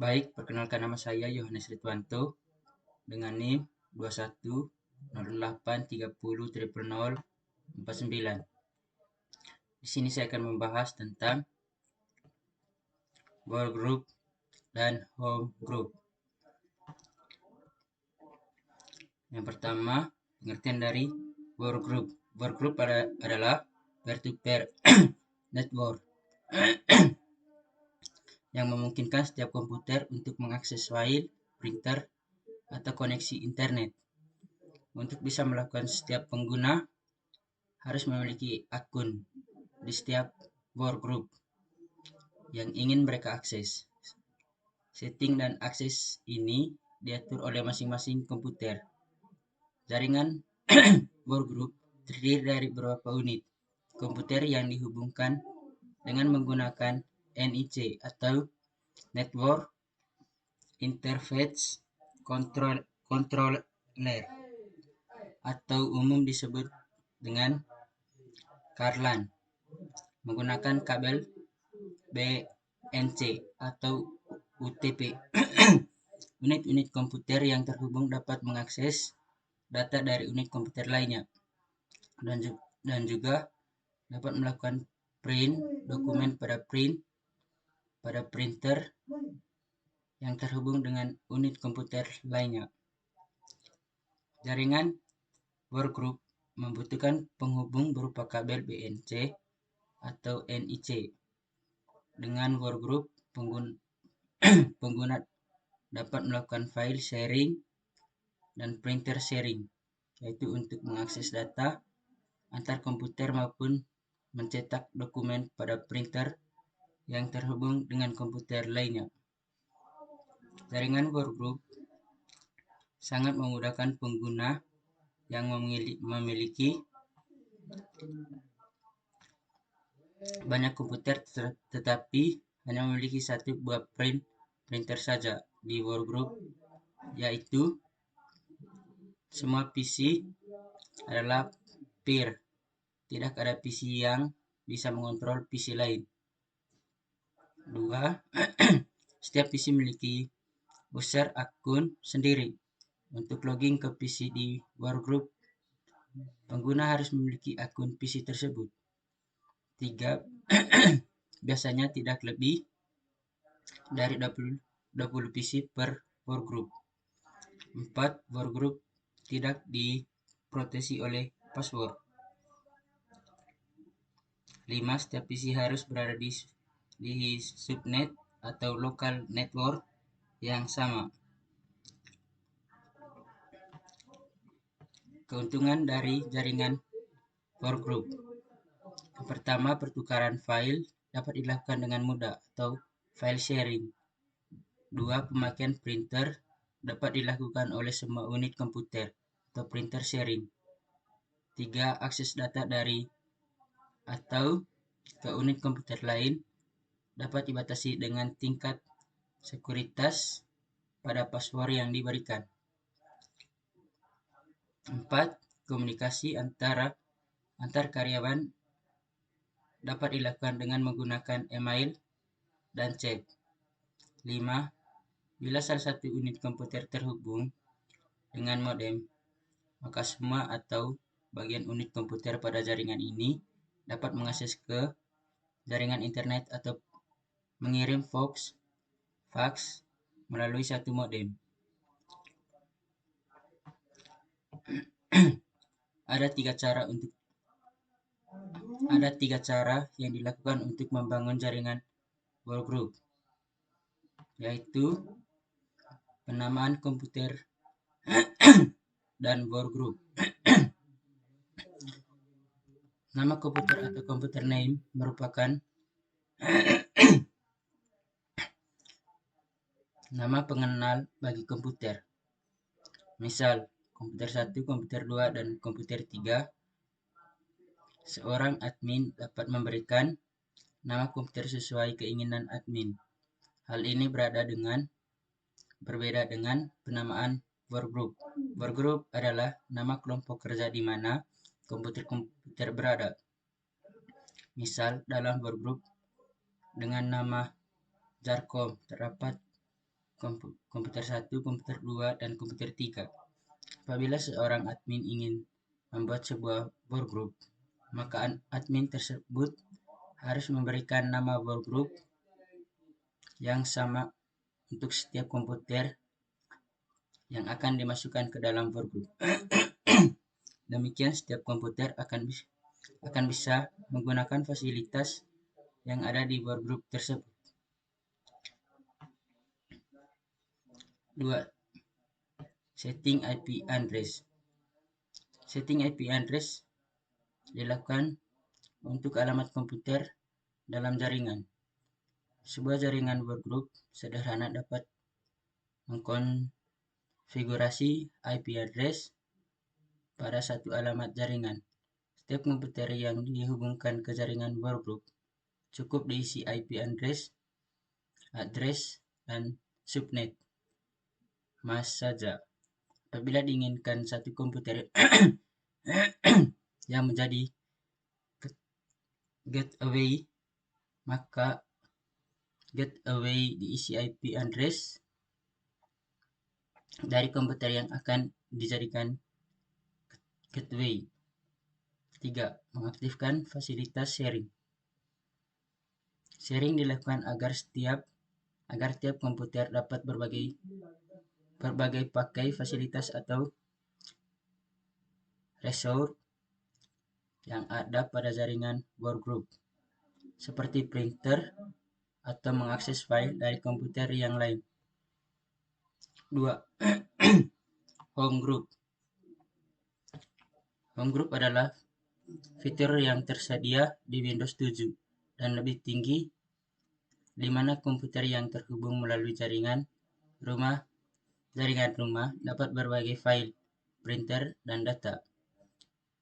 Baik, perkenalkan nama saya Yohanes Ritwanto dengan NIM 2108300049. Di sini saya akan membahas tentang work group dan home group. Yang pertama, pengertian dari work group. Work group adalah peer-to-peer network yang memungkinkan setiap komputer untuk mengakses file, printer, atau koneksi internet. Untuk bisa melakukan, setiap pengguna harus memiliki akun di setiap work group yang ingin mereka akses. Setting dan akses ini diatur oleh masing-masing komputer. Jaringan work group terdiri dari beberapa unit komputer yang dihubungkan dengan menggunakan NIC atau Network Interface Controller atau umum disebut dengan CARLAN, menggunakan kabel BNC atau UTP. Unit-unit komputer yang terhubung dapat mengakses data dari unit komputer lainnya dan juga dapat melakukan print dokumen pada printer yang terhubung dengan unit komputer lainnya. Jaringan workgroup membutuhkan penghubung berupa kabel BNC atau NIC. Dengan workgroup, pengguna dapat melakukan file sharing dan printer sharing, yaitu untuk mengakses data antar komputer maupun mencetak dokumen pada printer yang terhubung dengan komputer lainnya. Jaringan workgroup sangat memudahkan pengguna yang memiliki banyak komputer tetapi hanya memiliki satu buah printer saja di workgroup, yaitu semua PC adalah peer. Tidak ada PC yang bisa mengontrol PC lain. 2. Setiap PC memiliki user akun sendiri. Untuk login ke PC di workgroup, pengguna harus memiliki akun PC tersebut. 3. Biasanya tidak lebih dari 20 PC per workgroup. 4. Workgroup tidak diproteksi oleh password. 5. Setiap PC harus berada di subnet atau local network yang sama. Keuntungan dari jaringan workgroup. Yang pertama, pertukaran file dapat dilakukan dengan mudah atau file sharing. 2. Pemakaian printer dapat dilakukan oleh semua unit komputer atau printer sharing. 3. Akses data dari atau ke unit komputer lain dapat dibatasi dengan tingkat sekuritas pada password yang diberikan. 4. Komunikasi antar karyawan dapat dilakukan dengan menggunakan email dan chat. 5. Bila salah satu unit komputer terhubung dengan modem, maka semua atau bagian unit komputer pada jaringan ini dapat mengakses ke jaringan internet atau mengirim fax melalui satu modem. Ada tiga cara yang dilakukan untuk membangun jaringan workgroup, yaitu penamaan komputer dan workgroup. Nama komputer atau komputer name merupakan nama pengenal bagi komputer. Misal, komputer 1, komputer 2, dan komputer 3. Seorang admin dapat memberikan nama komputer sesuai keinginan admin. Hal ini berbeda dengan penamaan workgroup. Workgroup adalah nama kelompok kerja di mana komputer berada. Misal, dalam workgroup dengan nama Jarkom terdapat komputer 1, komputer 2, dan komputer 3. Apabila seorang admin ingin membuat sebuah workgroup, maka admin tersebut harus memberikan nama workgroup yang sama untuk setiap komputer yang akan dimasukkan ke dalam workgroup. Demikian setiap komputer akan bisa menggunakan fasilitas yang ada di workgroup tersebut. 2. Setting IP address. Setting IP address dilakukan untuk alamat komputer dalam jaringan. Sebuah jaringan workgroup sederhana dapat mengkonfigurasi IP address pada satu alamat jaringan. Setiap komputer yang dihubungkan ke jaringan workgroup cukup diisi IP address, dan subnet mask saja. Apabila diinginkan satu komputer yang menjadi gateway, maka gateway diisi IP address dari komputer yang akan dijadikan gateway. 3. Mengaktifkan fasilitas sharing. Sharing dilakukan agar tiap komputer dapat berbagai pakai fasilitas atau resource yang ada pada jaringan workgroup, seperti printer atau mengakses file dari komputer yang lain. 2. Home group. Home group adalah fitur yang tersedia di Windows 7 dan lebih tinggi, di mana komputer yang terhubung melalui jaringan rumah dapat berbagai file, printer, dan data.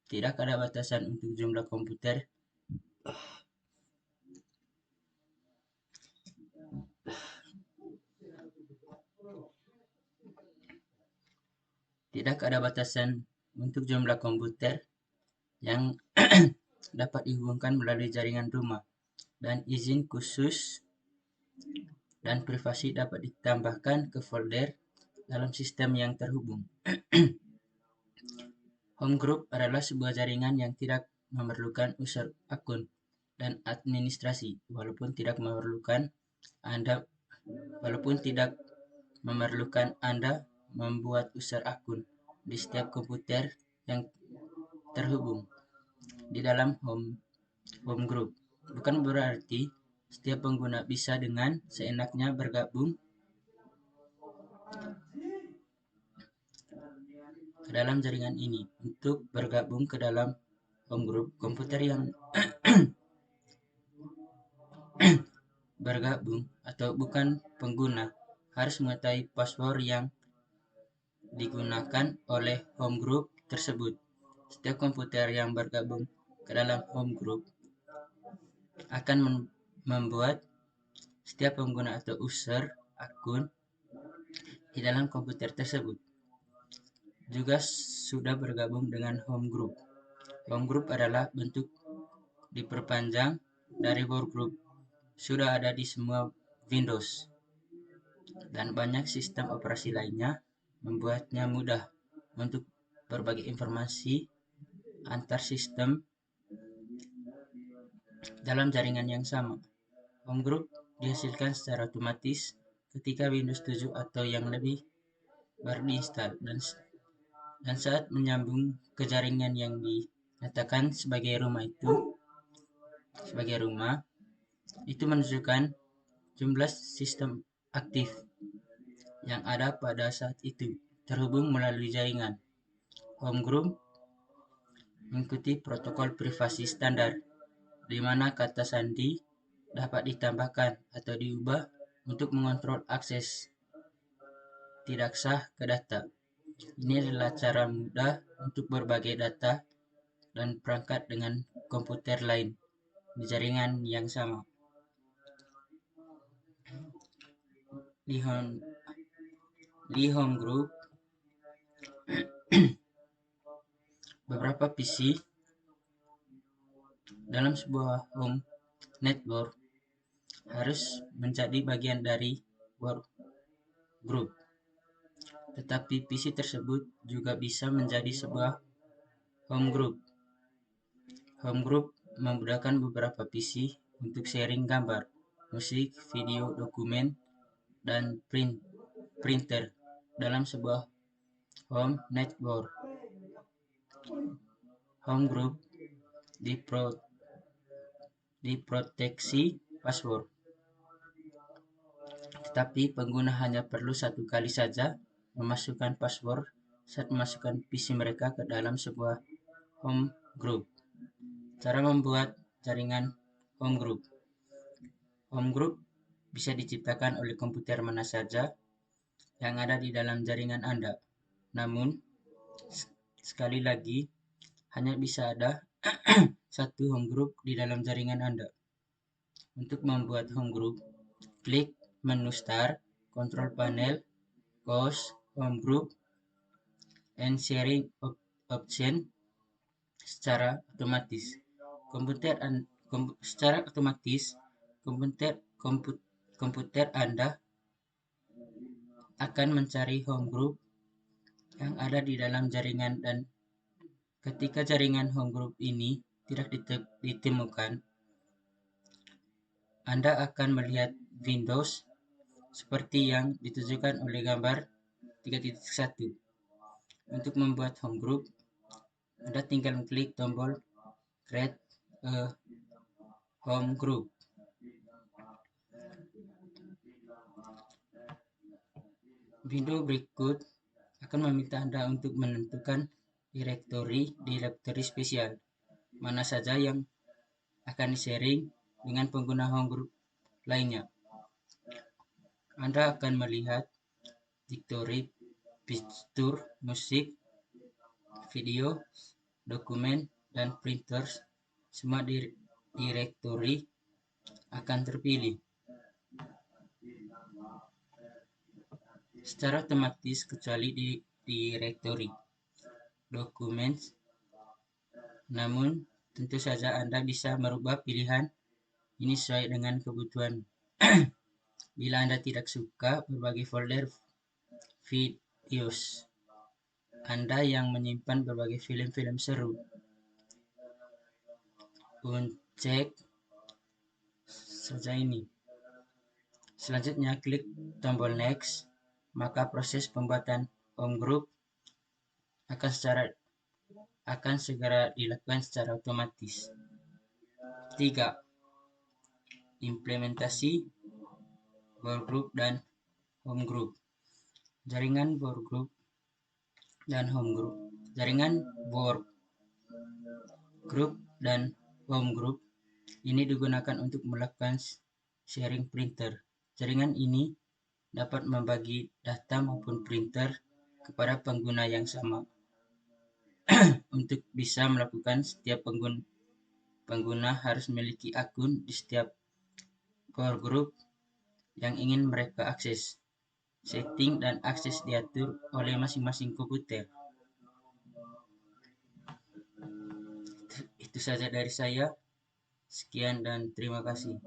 Tidak ada batasan untuk jumlah komputer. Tidak ada batasan untuk jumlah komputer yang dapat dihubungkan melalui jaringan rumah, dan izin khusus dan privasi dapat ditambahkan ke folder dalam sistem yang terhubung. Home group adalah sebuah jaringan yang tidak memerlukan user akun dan administrasi, walaupun tidak memerlukan Anda membuat user akun di setiap komputer yang terhubung di dalam home group. Bukan berarti setiap pengguna bisa dengan seenaknya bergabung ke dalam jaringan ini. Untuk bergabung ke dalam home group, komputer yang bergabung atau bukan pengguna harus mengetahui password yang digunakan oleh home group tersebut. Setiap komputer yang bergabung ke dalam home group akan membuat setiap pengguna atau user akun di dalam komputer tersebut juga sudah bergabung dengan home group. Home group adalah bentuk diperpanjang dari workgroup. Sudah ada di semua Windows dan banyak sistem operasi lainnya, membuatnya mudah untuk berbagi informasi antar sistem dalam jaringan yang sama. Home group dihasilkan secara otomatis ketika Windows 7 atau yang lebih baru diinstal, dan saat menyambung ke jaringan yang dinyatakan sebagai rumah itu menunjukkan jumlah sistem aktif yang ada pada saat itu terhubung melalui jaringan. Home group mengikuti protokol privasi standar, di mana kata sandi dapat ditambahkan atau diubah untuk mengontrol akses tidak sah ke data. Ini adalah cara mudah untuk berbagi data dan perangkat dengan komputer lain di jaringan yang sama. Di home group, beberapa PC dalam sebuah home network harus menjadi bagian dari group. Tetapi PC tersebut juga bisa menjadi sebuah home group. Home group memudahkan beberapa PC untuk sharing gambar, musik, video, dokumen, dan printer dalam sebuah home network. Home group diproteksi password, tetapi pengguna hanya perlu satu kali saja memasukkan password saat memasukkan PC mereka ke dalam sebuah home group. Cara membuat jaringan home group. Home group bisa diciptakan oleh komputer mana saja yang ada di dalam jaringan Anda. Namun, sekali lagi, hanya bisa ada satu home group di dalam jaringan Anda. Untuk membuat home group, klik menu Start, Control Panel, Host, Home Group, and Sharing Option secara otomatis. Secara otomatis, komputer Anda akan mencari home group yang ada di dalam jaringan, dan ketika jaringan home group ini tidak ditemukan, Anda akan melihat Windows seperti yang ditunjukkan oleh gambar 3.1. Untuk membuat home group, Anda tinggal klik tombol Create a Home Group. Window berikut akan meminta Anda untuk menentukan direktori spesial mana saja yang akan di-sharing dengan pengguna home group lainnya. Anda akan melihat direktori fitur, musik, video, dokumen, dan printers. Semua direktori akan terpilih secara otomatis kecuali di direktori dokumen. Namun, tentu saja Anda bisa merubah pilihan ini sesuai dengan kebutuhan. Bila Anda tidak suka berbagai folder videos Anda yang menyimpan berbagai film-film seru, cek saja ini. Selanjutnya, klik tombol Next, maka proses pembuatan home group akan segera dilakukan secara otomatis. 3. Implementasi workgroup dan home group. Jaringan workgroup dan home group. Jaringan workgroup dan home group ini digunakan untuk melakukan sharing printer. Jaringan ini dapat membagi data maupun printer kepada pengguna yang sama. Untuk bisa melakukan, setiap pengguna harus memiliki akun di setiap workgroup yang ingin mereka akses. Setting dan akses diatur oleh masing-masing komputer. Itu saja dari saya. Sekian dan terima kasih.